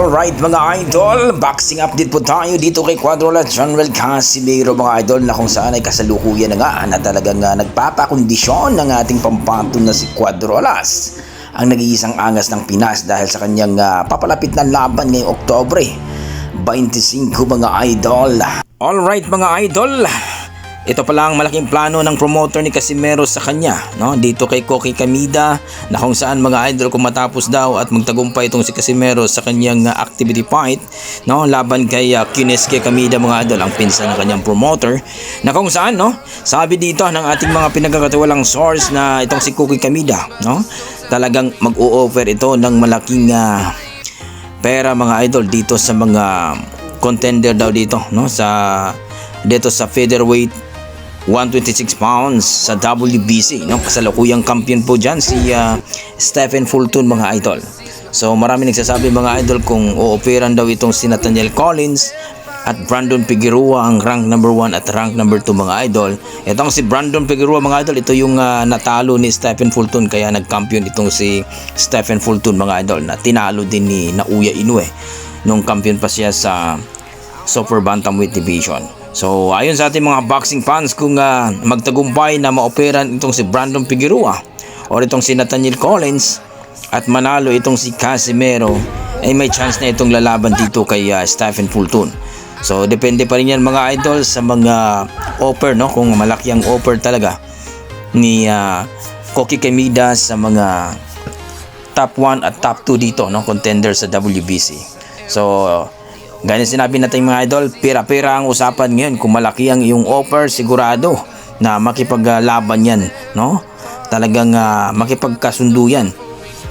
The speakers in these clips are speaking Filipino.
Alright mga idol, boxing update po tayo dito kay Cuadrolas General Casimero mga idol, na kung saan ay kasalukuyan na nga na talagang nagpapakondisyon ng ating pampatong na si Cuadrolas, ang nag-iisang angas ng Pinas dahil sa kanyang papalapit na laban ngayong Oktubre 25 mga idol. Alright mga idol, ito pala ang malaking plano ng promoter ni Casimero sa kanya, no? Dito kay Koki Kamida, na kung saan mga idol, kung matapos daw at magtagumpay itong si Casimero sa kanyang activity fight, no? Laban kay Kinesuke Kamida mga idol, ang pinsan ng kanyang promoter, na kung saan, no? Sabi dito ng ating mga pinagkakatiwalang source na itong si Koki Kamida, no? Talagang mag-o-offer ito ng malaking pera mga idol dito sa mga contender daw dito, no? Dito sa featherweight 126 pounds sa WBC, no? Kasalukuyang kampiyon po dyan si Stephen Fulton mga idol. So marami nagsasabi mga idol kung o-operan daw itong si Nathaniel Collins at Brandon Figueroa ang rank number 1 at rank number 2 mga idol. Itong si Brandon Figueroa mga idol, ito yung natalo ni Stephen Fulton, kaya nagkampiyon itong si Stephen Fulton mga idol, na tinalo din ni Naoya Inoue nung kampiyon pa siya sa Super Bantamweight Division. So ayon sa ating mga boxing fans, kung magtagumpay na maoperan itong si Brandon Figueroa o itong si Nathaniel Collins at manalo itong si Casimero, ay may chance na itong lalaban dito kay Stephen Fulton. So depende pa rin yan mga idol sa mga offer, no? Kung malaki ang offer talaga ni Koki Kamida sa mga top 1 at top 2 dito, no? Contender sa WBC. So ganyan sinabi natin mga idol, pera-pera ang usapan ngayon. Kung malaki ang iyong offer, sigurado na makipaglaban yan, no? Talagang makipagkasundo yan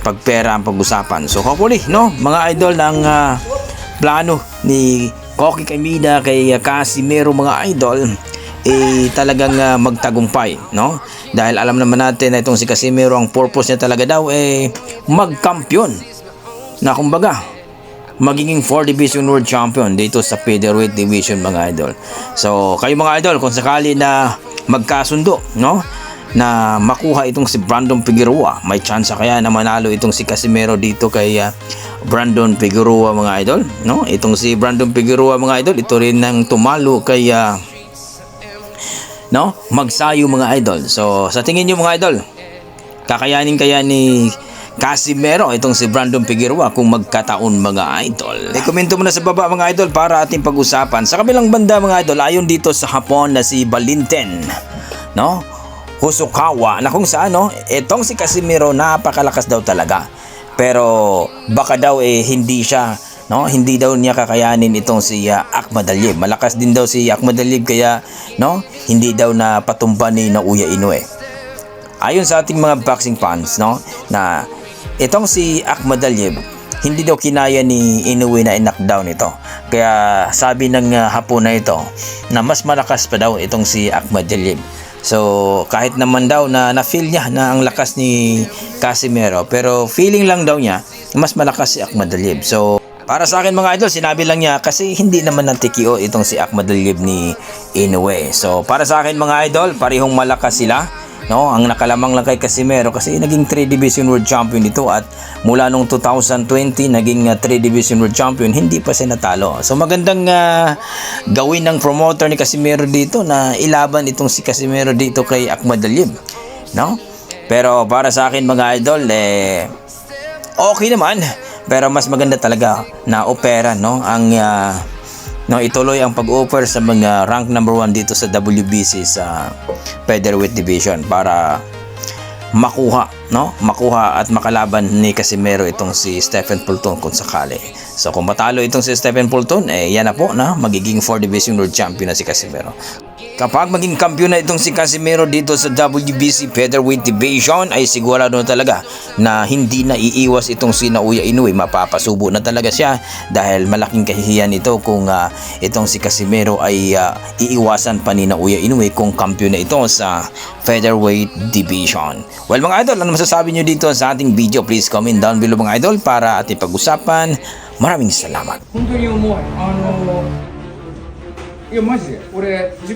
pag pera ang pag-usapan. So hopefully, no, mga idol, ng plano ni Koki Kamida kay Casimero mga idol, talagang magtagumpay, no? Dahil alam naman natin na itong si Casimero, ang purpose niya talaga daw magkampiyon, na kumbaga magiging 4 Division World Champion dito sa Featherweight Division mga idol. So kayo mga idol, kung sakali na magkasundo, no, na makuha itong si Brandon Figueroa, may chance kaya na manalo itong si Casimero dito kay Brandon Figueroa mga idol, no? Itong si Brandon Figueroa mga idol, ito rin nang tumalo kay no, Magsayo mga idol. So sa tingin niyo mga idol, kakayanin kaya ni Casimero itong si Brandon Figueroa kung magkataon mga idol? I-komento mo na sa baba mga idol para ating pag-usapan. Sa kabilang banda mga idol, ayon dito sa Hapon na si Valentin, no, Hosokawa, na kung saan, no, itong si Casimero napakalakas daw talaga, pero baka daw hindi siya, no, hindi daw niya kakayanin itong si Akhmadaliev. Malakas din daw si Akhmadaliev, kaya, no, hindi daw na patumba ni Naoya Inoue. Ayon sa ating mga boxing fans, no, na itong si Akhmadaliev hindi daw kinaya ni Inoue na i-knockdown ito. Kaya sabi ng Hapon na ito na mas malakas pa daw itong si Akhmadaliev. So kahit naman daw na na-feel niya na ang lakas ni Casimero, pero feeling lang daw niya mas malakas si Akhmadaliev. So para sa akin mga idol, sinabi lang niya kasi hindi naman nantikio itong si Akhmadaliev ni Inoue. So para sa akin mga idol, parehong malakas sila, no? Ang nakalamang lang kay Casimero kasi naging 3 Division World Champion ito, at mula nung 2020 naging 3 Division World Champion, hindi pa siya natalo. So magandang gawin ng promoter ni Casimero dito na ilaban itong si Casimero dito kay Akhmadaliev, no? Pero para sa akin mga idol, okay naman, pero mas maganda talaga na opera, no, ang no, ituloy ang pag-offer sa mga rank number 1 dito sa WBC sa Featherweight Division para makuha at makalaban ni Casimero itong si Stephen Fulton kung sakali. So kung matalo itong si Stephen Fulton, yan na po na magiging 4 Division World Champion na si Casimero. Kapag maging kampiyon na itong si Casimero dito sa WBC Featherweight Division, ay sigurado talaga na hindi na iiwas itong si Naoya Inoue. Mapapasubo na talaga siya dahil malaking kahihiyan ito kung itong si Casimero ay iiwasan pa ni Naoya Inoue kung kampiyon na ito sa Featherweight Division. Well mga idol, ano masasabi nyo dito sa ating video? Please comment down below mga idol para ating pag-usapan. Maraming salamat. 本当に思う。いやマジで俺自分